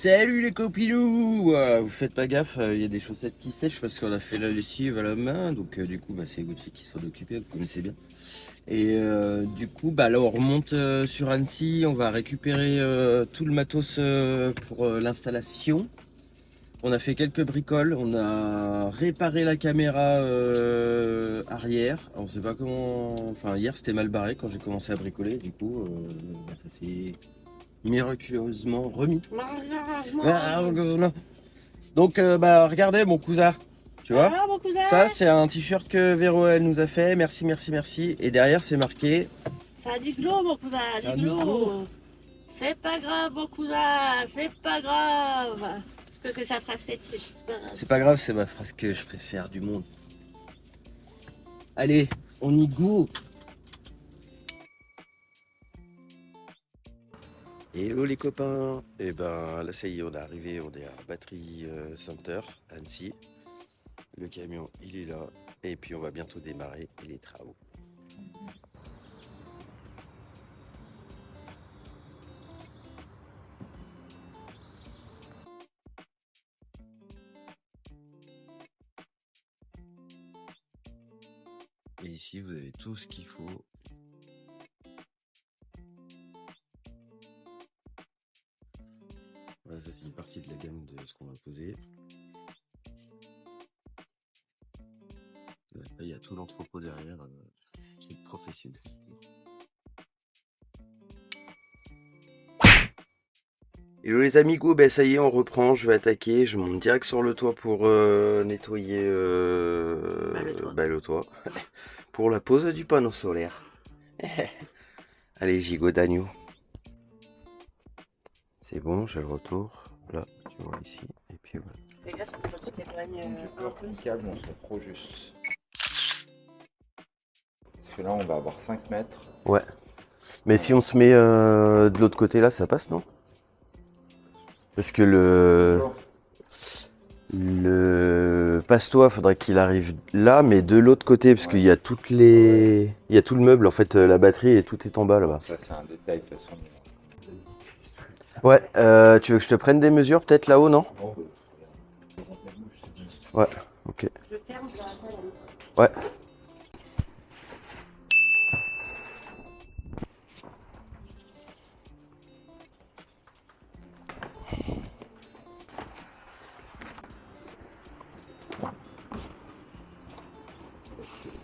Salut les copinous! Vous faites pas gaffe, il y a des chaussettes qui sèchent parce qu'on a fait la lessive à la main, donc du coup c'est Gucci qui s'en occupait, vous connaissez bien. Et du coup là on remonte sur Annecy, on va récupérer tout le matos pour l'installation. On a fait quelques bricoles, on a réparé la caméra arrière. On sait pas comment, enfin hier c'était mal barré quand j'ai commencé à bricoler, du coup ça s'est miraculeusement remis. Donc regardez mon cousin, tu vois. Ah, mon cousin, Ça c'est un t-shirt que Véro elle nous a fait. Merci, merci, merci. Et derrière c'est marqué. ça a du glow, mon cousin, Ça a du du glow. glow. C'est pas grave, mon cousin, c'est pas grave. Parce que c'est sa phrase fétiche, c'est pas grave. C'est pas grave, c'est ma phrase que je préfère du monde. Allez, on y go. Hello les copains. Et ben là ça y est, on est arrivé, on est à Battery Center, Annecy. Le camion il est là. Et puis on va bientôt démarrer les travaux. Et ici vous avez tout ce qu'il faut. Voilà, ça c'est une partie de la gamme de ce qu'on va poser. Là, il y a tout l'entrepôt derrière, truc professionnel. Hello les amigos, ben ça y est, on reprend, je vais attaquer, je monte direct sur le toit pour nettoyer le toit. Pour la pose du panneau solaire. Allez, gigot d'agneau. C'est bon, j'ai le retour. Là, tu vois ici, et puis voilà. Fais gaffe, quand tu t'éloignes J'ai peur que le câble on soit trop juste. Parce que là on va avoir 5 mètres. Ouais. Mais si on se met de l'autre côté là, ça passe, non? Parce que le passe-toit, faudrait qu'il arrive là, mais de l'autre côté, parce qu'il y a toutes les, il y a tout le meuble en fait, la batterie et tout est en bas là-bas. Ça c'est un détail de toute façon. Ouais, tu veux que je te prenne des mesures peut-être là-haut, non? Ouais, ok. Je ferme, je la salle. Ouais.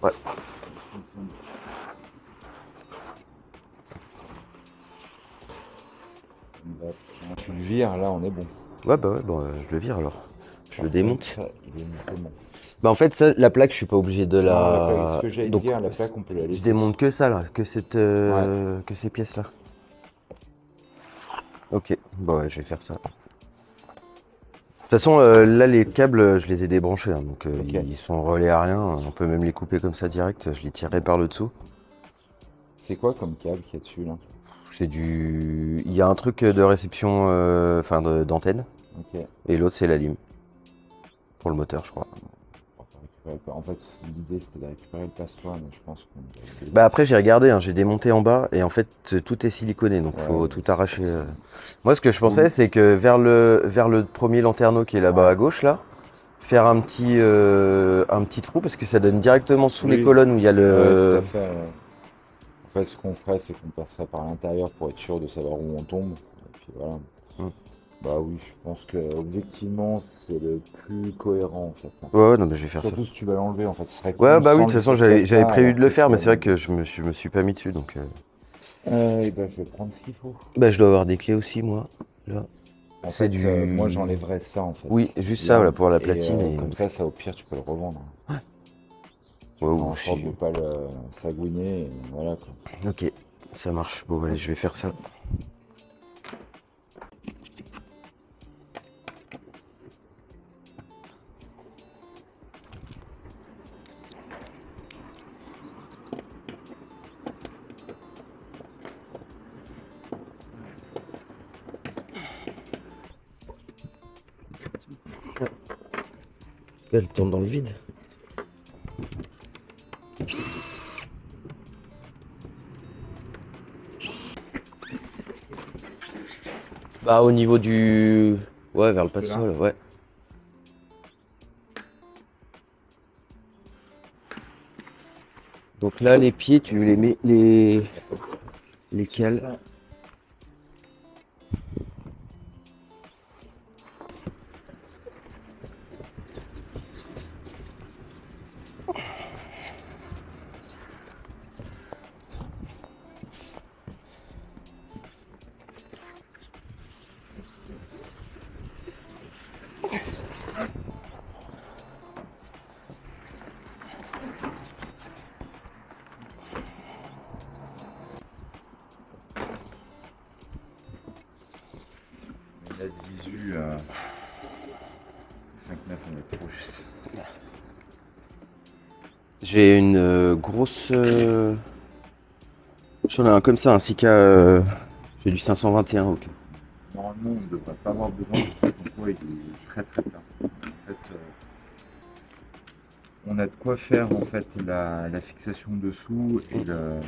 Ouais. Tu le vires, là on est bon. Ouais, bah ouais, bon, je le vire alors. Je le démonte. Il est bon. Bah en fait, ça, la plaque, je suis pas obligé de Ce la. que j'allais te Donc, dire, la plaque on peut la je laisser. démonte que ça là, que cette, que ces pièces là. Ok, bon ouais, je vais faire ça. De toute façon, là les câbles, je les ai débranchés, hein, donc Ok. ils sont relais à rien. On peut même les couper comme ça direct. Je les tirerai par le dessous. C'est quoi comme câble qu'il y a dessus là? C'est du. Il y a un truc de réception, enfin d'antenne, Ok. et l'autre c'est la lime pour le moteur, je crois. En fait l'idée c'était de récupérer le passe-toit, mais je pense qu'on... Bah après j'ai regardé, hein, j'ai démonté en bas et en fait tout est siliconé, donc Ouais, faut ouais, tout c'est arracher. pas ça. Moi ce que je pensais c'est que vers le premier lanterneau qui est là-bas à gauche là, faire un petit trou parce que ça donne directement sous les Oui. colonnes où il y a Ouais, tout le. à fait. En fait, ce qu'on ferait, c'est qu'on passerait par l'intérieur pour être sûr de savoir où on tombe. Et puis voilà. Hmm. Bah oui, je pense que objectivement, c'est le plus cohérent en fait. Ouais, non mais je vais faire Surtout ça. si tu vas l'enlever, en fait, ce serait Ouais con bah oui, sans de toute le façon laisser cette j'avais place-là, prévu alors de le que faire, tu mais vas c'est vrai l'enlever. que je me suis pas mis dessus donc. Et ben, je vais prendre ce qu'il faut. Bah je dois avoir des clés aussi moi. Là. En C'est fait, moi, du. j'enlèverais ça en fait. Oui, juste ça Là, voilà, pour la et platine et. comme ça, au pire, tu peux le revendre. Tu Ouais, feras ou en sorte si. de ne pas le sagouiner, et voilà quoi. Ok, ça marche. Bon allez, je vais faire ça. Elle tombe dans le vide. Bah au niveau du Ouais, vers le Jusque là. pasto, là, ouais. Donc là, les pieds, tu les mets les Tiens, cales. ça. Il a de visu 5 mètres, on est trop juste. J'ai une grosse. J'en ai un comme ça, un Sika. J'ai du 521. Ok. Normalement, on ne devrait pas avoir besoin parce que ton poids il est très très plat. En fait, on a de quoi faire en fait la fixation dessous et le.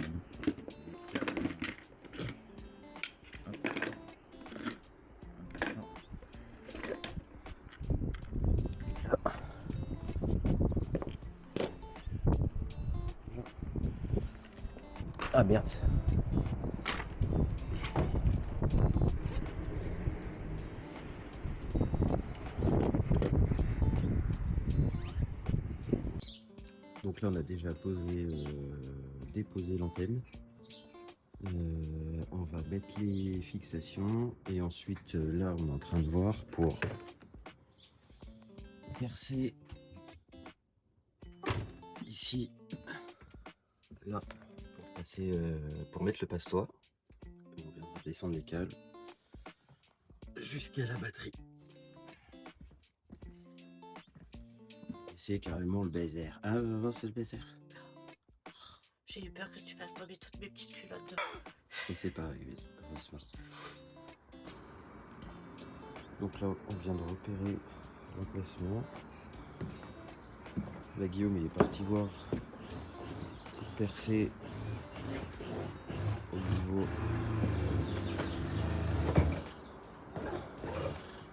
Ah merde. Donc là, on a déjà déposé l'antenne. On va mettre les fixations et ensuite là on est en train de voir pour percer ici, là, pour passer, pour mettre le pastois. On vient de descendre les câbles jusqu'à la batterie. Et c'est carrément le baiser. Ah non, c'est le baiser. J'ai eu peur que tu fasses tomber toutes mes petites culottes de... Et c'est pas arrivé, heureusement. Donc là, on vient de repérer l'emplacement. Là, Guillaume, il est parti voir pour percer au niveau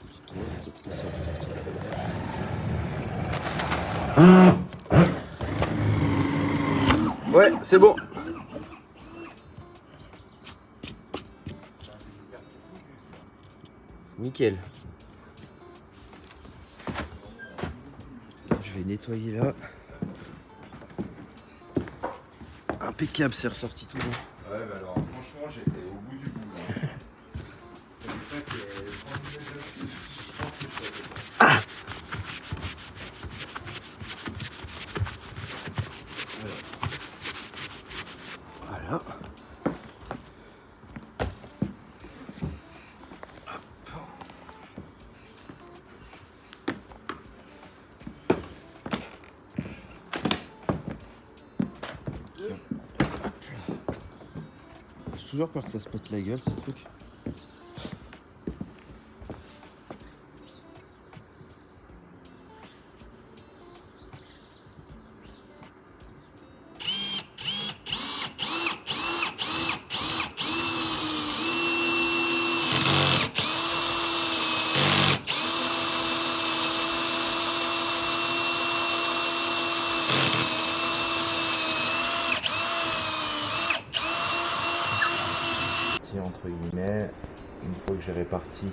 du toit. Ouais, c'est bon. Nickel. Je vais nettoyer là. Impeccable, c'est ressorti tout bon. Ouais, bah alors franchement, j'étais au bout du bout. Là. Voilà. J'ai toujours peur que ça se pète la gueule, ce truc. Entre guillemets, une fois que j'ai réparti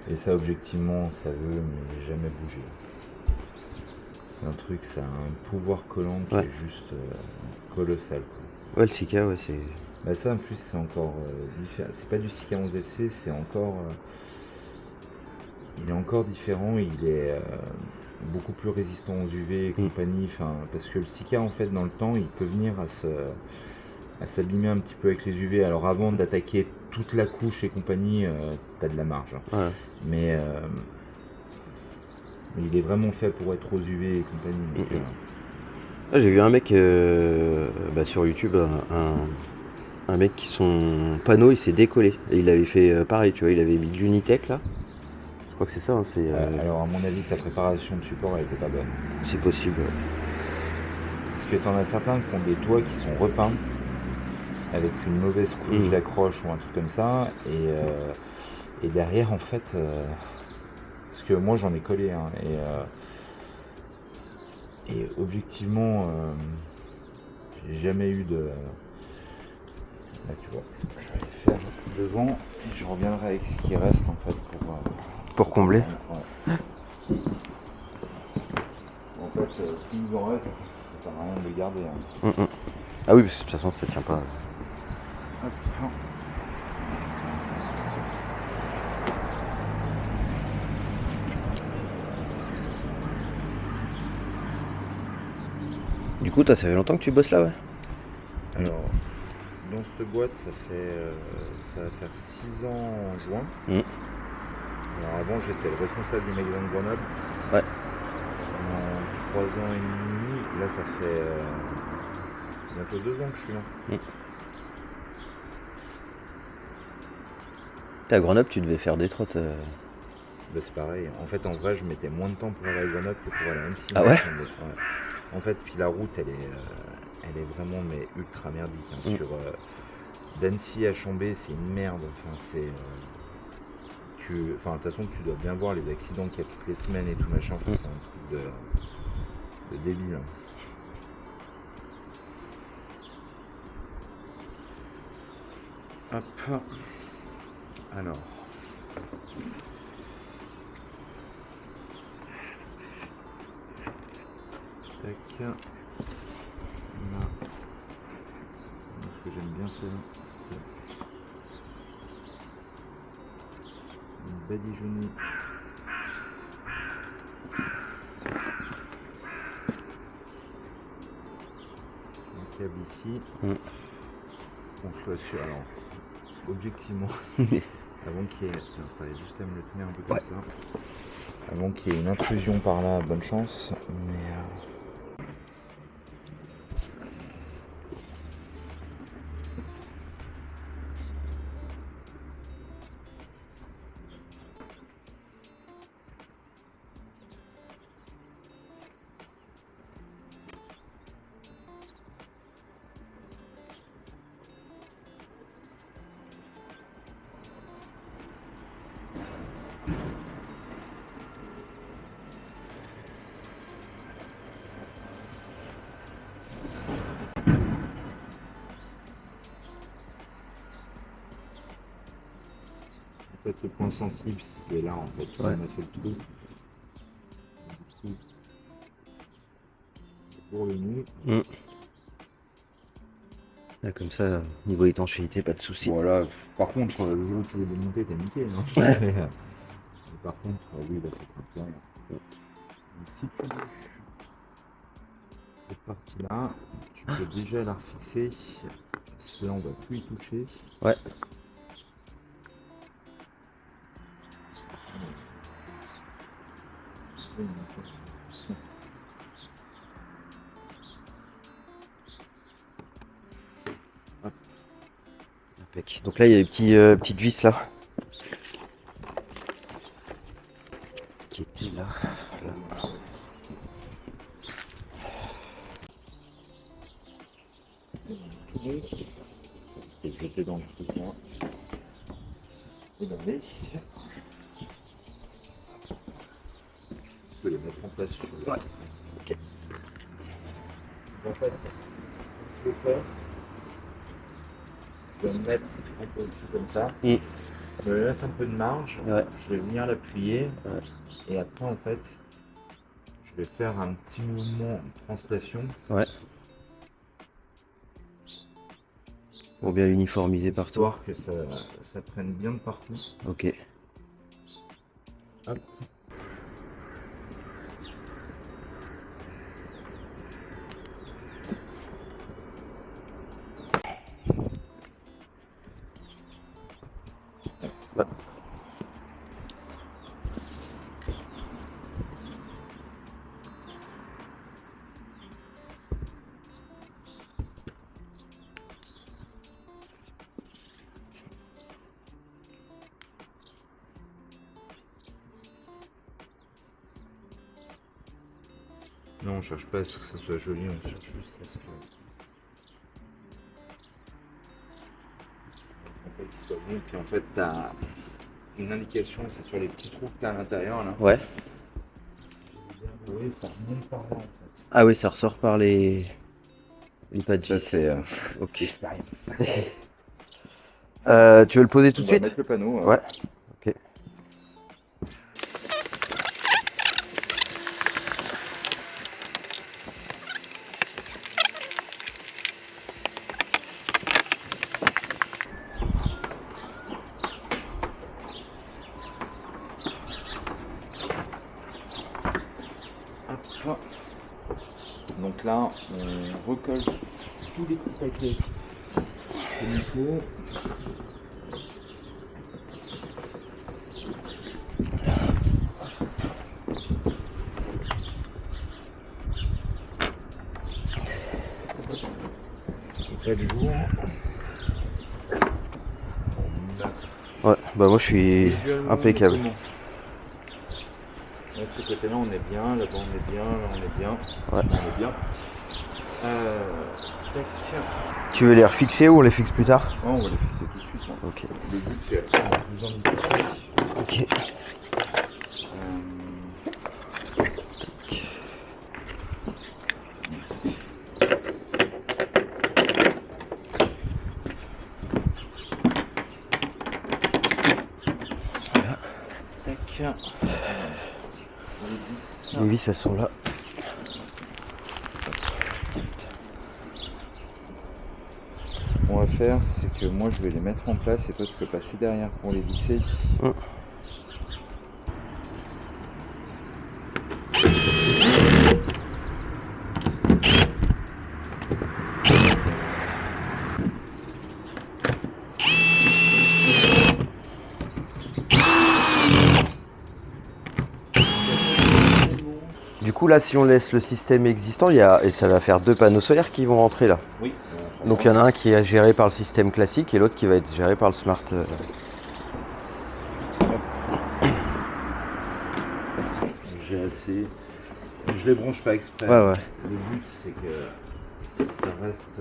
et ça objectivement ça veut mais jamais bouger. C'est un truc, ça a un pouvoir collant qui est juste colossal quoi. Ouais, le Sika, ouais, c'est... Bah ça en plus c'est encore différent, c'est pas du Sika 11 FC, c'est encore il est encore différent, il est beaucoup plus résistant aux UV et compagnie, enfin, parce que le Sika en fait dans le temps il peut venir à s'abîmer un petit peu avec les UV. Alors avant d'attaquer toute la couche et compagnie, t'as de la marge. Ouais. Mais il est vraiment fait pour être aux UV et compagnie. Donc, Ah, j'ai vu un mec sur YouTube, un mec qui son panneau il s'est décollé. Et il avait fait pareil, tu vois, il avait mis de l'Unitech là. Je crois que c'est ça, hein, c'est... alors à mon avis sa préparation de support elle était pas bonne. C'est possible, ouais. Parce que t'en as certains qui ont des toits qui sont repeints. avec une mauvaise couche d'accroche ou un truc comme ça. Et derrière, en fait, parce que moi j'en ai collé, hein, et objectivement, j'ai jamais eu de. Là, tu vois, je vais aller faire devant et je reviendrai avec ce qui reste en fait Pour combler. Ouais. En fait, s'il nous en reste, ça sert à rien de les garder. Hein. Ah oui, parce que de toute façon, ça tient pas. Hop. Du coup, toi, ça fait longtemps que tu bosses là, ouais? Alors, dans cette boîte, ça va faire 6 ans en juin. Alors avant, j'étais le responsable du magasin de Grenoble. Ouais. Pendant 3 ans et demi. Là, ça fait bientôt 2 ans que je suis là. À Grenoble, tu devais faire des trottes. Bah, c'est pareil. En fait, en vrai, je mettais moins de temps pour aller à Grenoble que pour aller à Annecy. Ah ouais? En fait, puis la route, elle est vraiment mais ultra merdique. Hein. D'Annecy à Chambé, c'est une merde. Enfin, de toute façon, tu dois bien voir les accidents qu'il y a toutes les semaines et tout machin. Enfin, c'est un truc de débile. Hein. Hop. Alors. Tac. Là. Ce que j'aime bien faire, c'est une badigeonnée. Un câble ici. On soit sûr. Alors, objectivement, avant qu'il y ait. Tiens, ça va juste à me le tenir un peu comme ça. Avant qu'il y ait une intrusion par là, bonne chance. Mais. En fait, le point sensible, c'est là, en fait. Ouais. On a fait le trou. Du coup, pour le nœud. Là, comme ça, niveau étanchéité, pas de soucis. Voilà. Par contre, le jour où tu veux démonter, t'es niqué. Hein. Ouais. Mais par contre, oui, là, ça craint plus rien. Donc, si tu veux cette partie-là, tu peux déjà la refixer. Parce que là, on va plus y toucher. Ouais. Hop. Impec. Donc là, il y a des petites vis là. Qui étaient là. Voilà. Et jeter dans le truc là. Et d'aller. Je peux les mettre en place sur le. Ouais. Ok. En fait, je fais. Je vais me mettre un peu au-dessus comme ça. Je me laisse un peu de marge. Ouais. Je vais venir l'appuyer. Ouais. Et après, en fait, je vais faire un petit mouvement de translation. Ouais. Pour bien uniformiser partout. Histoire que ça prenne bien de partout. Ok. Hop. Non, on cherche pas à ce que ça soit joli, on cherche juste à ce que et qu'il soit bon. Puis en fait, tu as une indication, c'est sur les petits trous que tu as à l'intérieur là. Ouais. Oui, ça remonte par là en fait. Ah oui, ça ressort par les paddies. Ça c'est Ok. l'expérience. Tu veux le poser tout de On va suite? mettre le panneau. Ouais. Ok. Hop. Donc là, on recolle tous les petits paquets comme il faut. Pas de jour. Ouais, bah moi je suis Visuellement, impeccable. comment de ce côté-là, on est bien, là-bas, on est bien, là, on est bien. Ouais. On est bien. Tac. Tu veux les refixer ou on les fixe plus tard? Oh, on va les fixer tout de suite. Là. Ok. Le but, c'est avoir plus en vitesse. Ok. Voilà. Tac. Les vis, elles sont là. Ce qu'on va faire, c'est que moi, je vais les mettre en place et toi, tu peux passer derrière pour les visser. Du coup là si on laisse le système existant, et ça va faire 2 panneaux solaires qui vont rentrer là. Oui. Donc il y en a un qui est géré par le système classique et l'autre qui va être géré par le smart. J'ai assez. Je les branche pas exprès. Ouais. Le but c'est que ça reste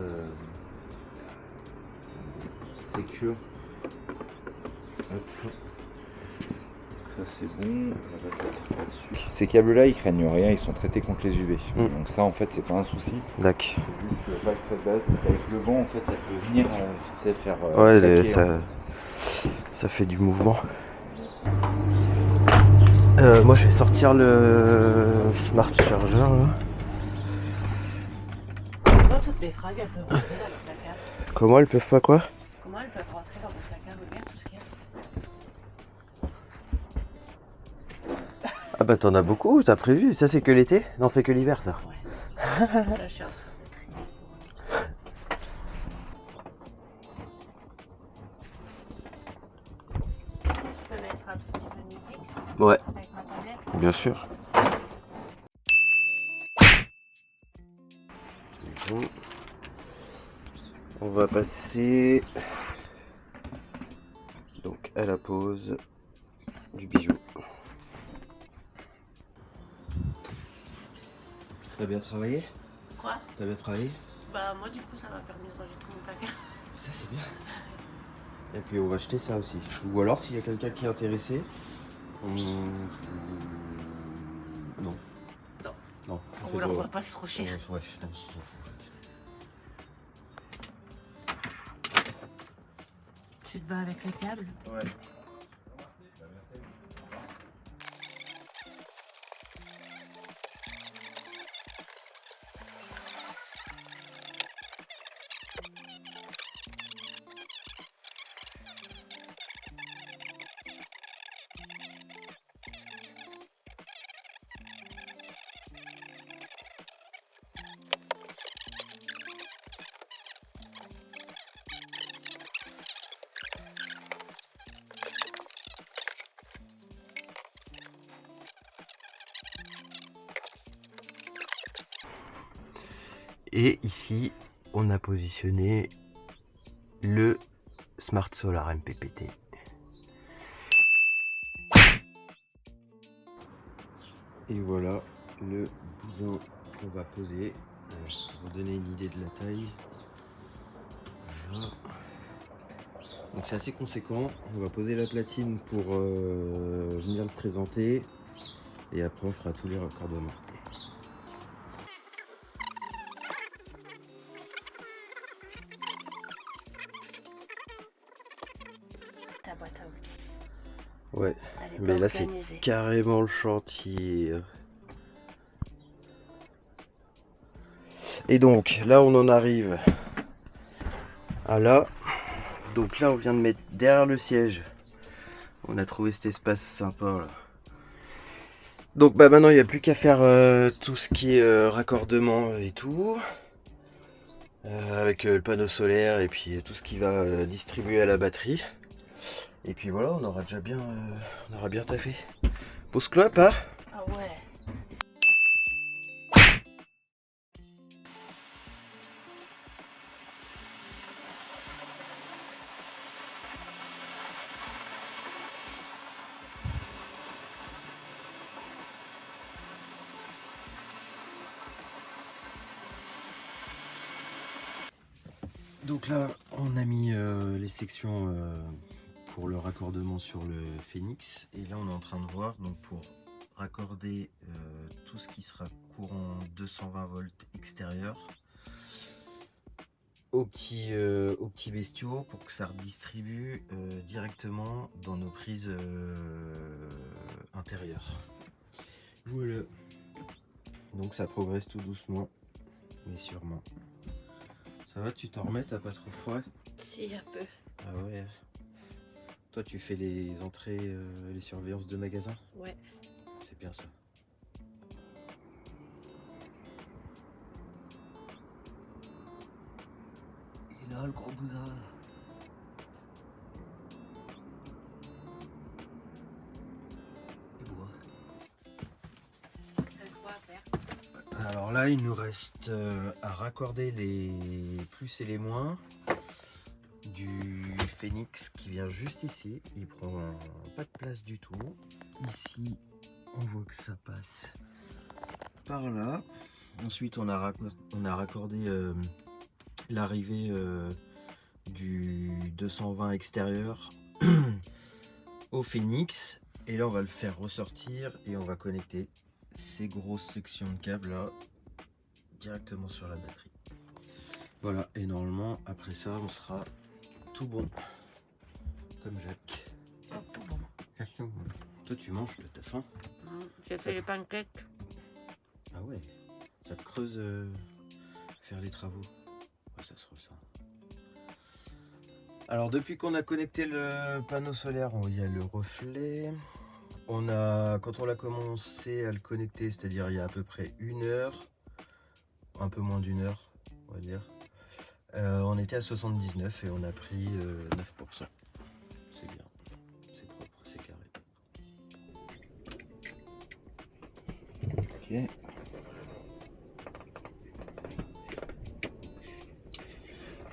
secure. Hop. Ça c'est bon. Là-bas, ça tire pas dessus. Ces câbles-là, ils craignent rien, ils sont traités contre les UV. Donc ça, en fait, c'est pas un souci. D'accord. C'est juste que pas que ça te balade, parce qu'avec le vent, en fait, ça peut venir, tu sais, faire. Ouais, claquer, ça fait du mouvement. Moi je vais sortir le smart charger là. Comment toutes mes fringues elles peuvent rentrer dans le placard? Comment elles peuvent pas quoi? Comment elles peuvent rentrer dans mon placard? Regarde tout ce qu'il y a. Ah bah t'en as beaucoup, t'as prévu? Ça c'est que l'été? Non c'est que l'hiver ça. Ouais. Là je suis en train de trier pour. Je peux mettre un tout petit peu de musique Ouais, avec ma tablette. bien sûr. Bon. On va passer donc à la pose du bijou. T'as bien travaillé? Quoi? T'as bien travaillé? Bah moi du coup ça m'a permis de ranger tout mon placard. Ça c'est bien. Et puis on va acheter ça aussi. Ou alors s'il y a quelqu'un qui est intéressé, non. Non. Non. On vous l'envoie pas, c'est trop cher. Ouais, non, on s'en fout en fait. Tu te bats avec les câbles? Ouais. Et ici, on a positionné le Smart Solar MPPT. Et voilà le bousin qu'on va poser. Pour vous donner une idée de la taille. Voilà. Donc c'est assez conséquent. On va poser la platine pour venir le présenter. Et après on fera tous les raccordements. Ta boîte à outils. Ouais, Elle est mais pas là c'est organisée. carrément le chantier. Et donc là on en arrive à là. Donc là on vient de mettre derrière le siège. On a trouvé cet espace sympa là. Donc bah maintenant il n'y a plus qu'à faire tout ce qui est raccordement et tout. Avec le panneau solaire et puis tout ce qui va distribuer à la batterie. Et puis voilà, on aura déjà bien, on aura bien taffé. Pause clope, hein? Ah ouais. Donc là, on a mis les sections pour le raccordement sur le Phoenix. Et là, on est en train de voir donc pour raccorder tout ce qui sera courant 220 volts extérieur aux petits bestiaux pour que ça redistribue directement dans nos prises intérieures. Voilà. Donc ça progresse tout doucement, mais sûrement. Ça va, tu t'en remets, t'as pas trop froid? Si, un peu. Ah ouais. Toi, tu fais les entrées, les surveillances de magasins? Ouais. C'est bien ça. Il est là, le gros bousin. Il boit. Alors là, il nous reste à raccorder les plus et les moins du Phoenix qui vient juste ici. Il prend pas de place du tout. Ici, on voit que ça passe par là. Ensuite, on a raccordé l'arrivée du 220 extérieur au Phoenix. Et là, on va le faire ressortir et on va connecter ces grosses sections de câbles là directement sur la batterie. Voilà, et normalement, après ça, on sera tout bon. Comme Jacques. Toi, tu manges, t'as faim? J'ai fait les pancakes. Ah ouais, ça te creuse faire les travaux. Ouais, ça se ressent. Alors depuis qu'on a connecté le panneau solaire, il y a le reflet. Quand on l'a commencé à le connecter, c'est-à-dire il y a à peu près 1 heure, un peu moins d'1 heure, on va dire, on était à 79 et on a pris 9%. C'est bien, c'est propre, c'est carré. Ok.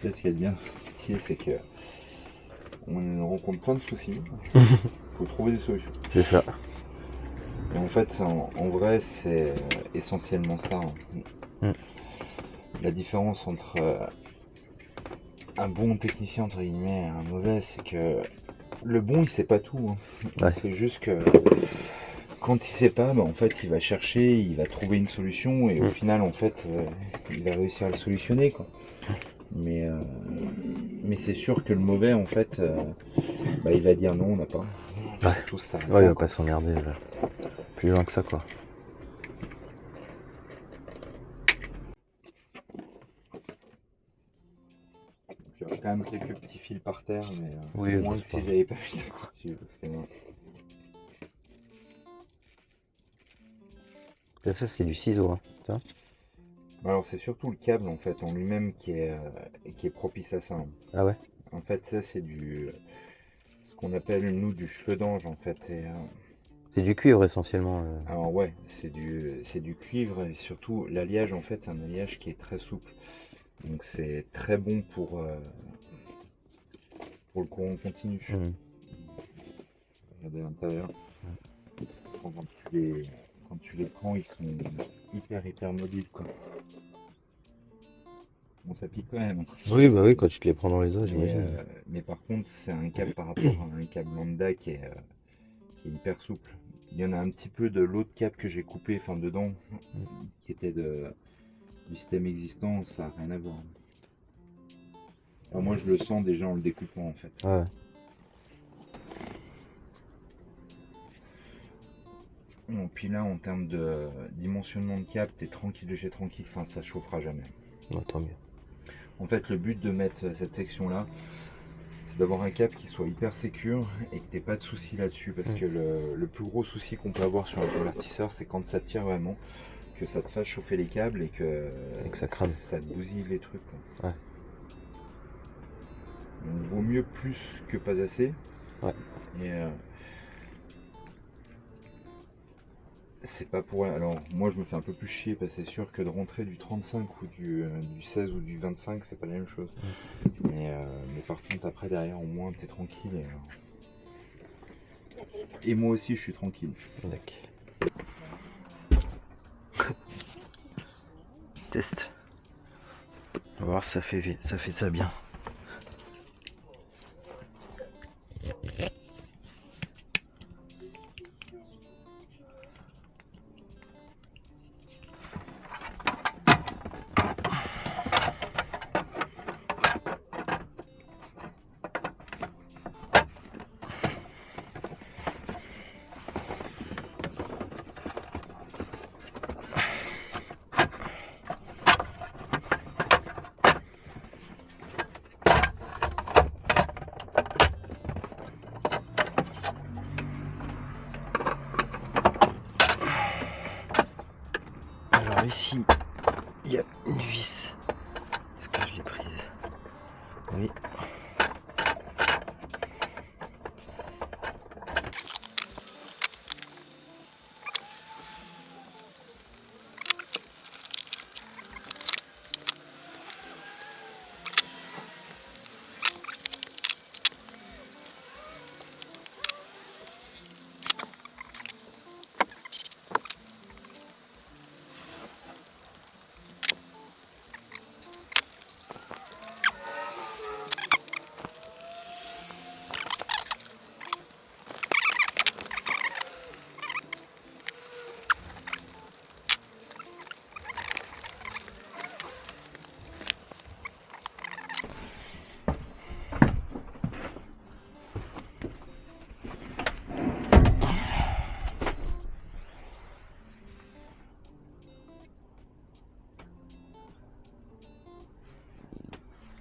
Là, ce qu'il y a de bien, c'est que on rencontre plein de soucis. Il faut trouver des solutions. C'est ça. Et en fait, en vrai, c'est essentiellement ça. La différence entre un bon technicien, entre guillemets, et un mauvais, c'est que le bon, il sait pas tout. Ouais. C'est juste que quand il sait pas, en fait, il va chercher, il va trouver une solution et au final, en fait, il va réussir à le solutionner, quoi. Mais c'est sûr que le mauvais, en fait, il va dire non, on n'a pas. Ouais. Tout ça. Ouais, il va pas s'emmerder là. Plus loin que ça, quoi. J'aurais quand même quelques petits fils par terre, mais oui, moins que si j'avais pas mis dessus. Parce que, là, ça, c'est du ciseau. Hein. alors, c'est surtout le câble en fait en lui-même qui est propice à ça. Ah ouais? En fait, ça, c'est ce qu'on appelle nous du cheveu d'ange en fait. C'est du cuivre essentiellement. Alors ouais, c'est du cuivre et surtout l'alliage en fait c'est un alliage qui est très souple. Donc c'est très bon pour le courant continu. Regardez à l'intérieur. Quand tu les prends, ils sont hyper mobiles quoi. Bon, ça pique quand même. Oui, bah oui, quand tu te les prends dans les doigts, Mais, j'imagine. mais par contre, c'est un câble par rapport à un câble lambda qui est hyper souple. Il y en a un petit peu de l'autre câble que j'ai coupé, enfin dedans, qui était du système existant, ça n'a rien à voir. Alors moi, je le sens déjà en le découpant en fait. Ouais. Bon, puis là, en termes de dimensionnement de câble, t'es tranquille de chez tranquille, enfin ça chauffera jamais. Ouais, tant mieux. En fait, le but de mettre cette section-là, c'est d'avoir un câble qui soit hyper sécure et que t'aies pas de soucis là-dessus. Parce que le plus gros souci qu'on peut avoir sur un convertisseur, c'est quand ça tire vraiment, que ça te fasse chauffer les câbles et que ça crame. ça te bousille les trucs, quoi. Ouais. Donc, vaut mieux plus que pas assez. Ouais. Et c'est pas pour. Alors, moi, je me fais un peu plus chier parce que c'est sûr que de rentrer du 35 ou du 16 ou du 25, c'est pas la même chose. Mais par contre, après, derrière, au moins, t'es tranquille. Et moi aussi, je suis tranquille. D'accord. Test. On va voir si ça fait ça bien. Alors ici, il y a une vis. Est-ce que je l'ai prise? Oui.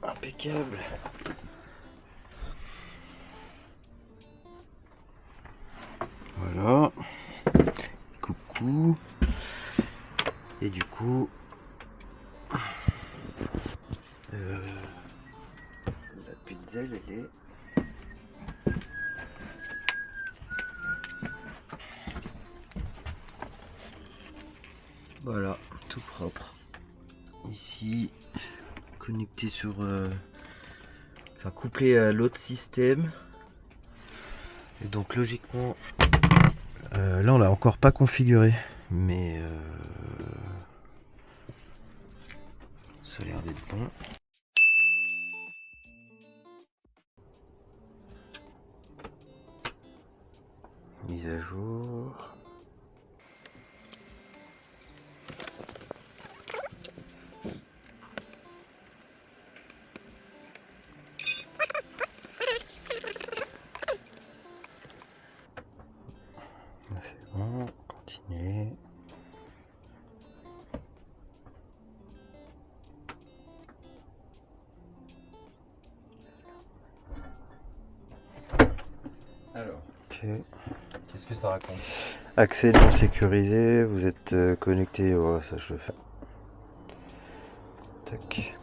Impeccable. Voilà. Coucou. Et du coup, la pizza, elle est. Voilà, tout propre. Ici, connecté sur. Enfin, couplé à l'autre système. Et donc, logiquement. Là, on l'a encore pas configuré. Mais. Ça a l'air d'être bon. Mise à jour. C'est bon, continuer. Alors, Ok. qu'est-ce que ça raconte? Accès non sécurisé, vous êtes connecté, voilà, ça je le fais. Tac.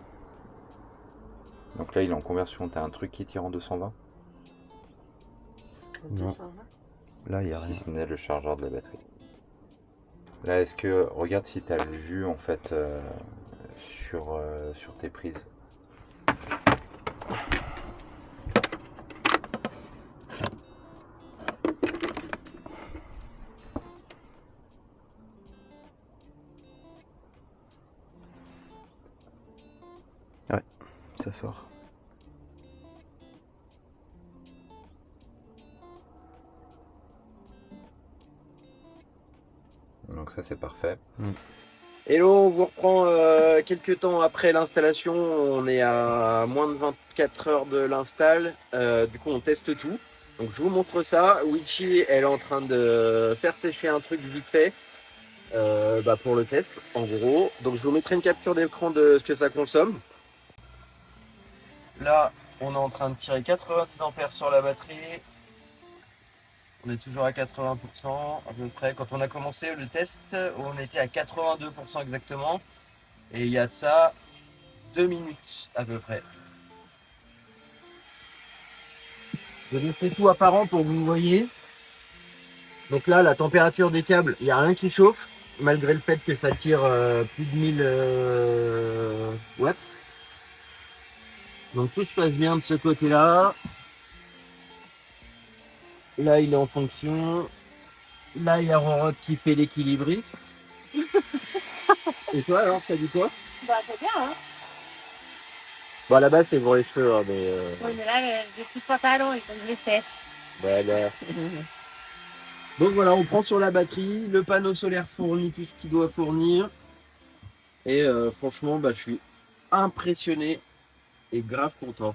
Donc là, il est en conversion. T'as un truc qui tire en 220? Non. 220. Là, il n'y a Si rien. ce n'est le chargeur de la batterie. Là, est-ce que. Regarde si t'as le jus en fait sur tes prises. Ça sort. Donc ça c'est parfait. Hello, on vous reprend quelques temps après l'installation. On est à moins de 24 heures de l'install. Du coup, on teste tout. Donc, je vous montre ça. Wichi, elle est en train de faire sécher un truc vite fait pour le test, en gros. Donc, je vous mettrai une capture d'écran de ce que ça consomme. Là, on est en train de tirer 90 ampères sur la batterie. On est toujours à 80% à peu près. Quand on a commencé le test, on était à 82% exactement. Et il y a de ça 2 minutes à peu près. Je fais tout apparent pour que vous voyez. Donc là, la température des câbles, il n'y a rien qui chauffe, malgré le fait que ça tire plus de 1000 watts. Donc tout se passe bien de ce côté-là. Là, il est en fonction. Là, il y a Rorod qui fait l'équilibriste. Et toi alors, t'as dit quoi? Bah, c'est bien, hein. Bon, à la base, c'est pour les cheveux, hein, mais. Oui, mais là, les petits pantalons, il faut que je les sèche. Voilà. Donc voilà, on prend sur la batterie, le panneau solaire fournit tout ce qu'il doit fournir. Et franchement, je suis impressionné et grave content.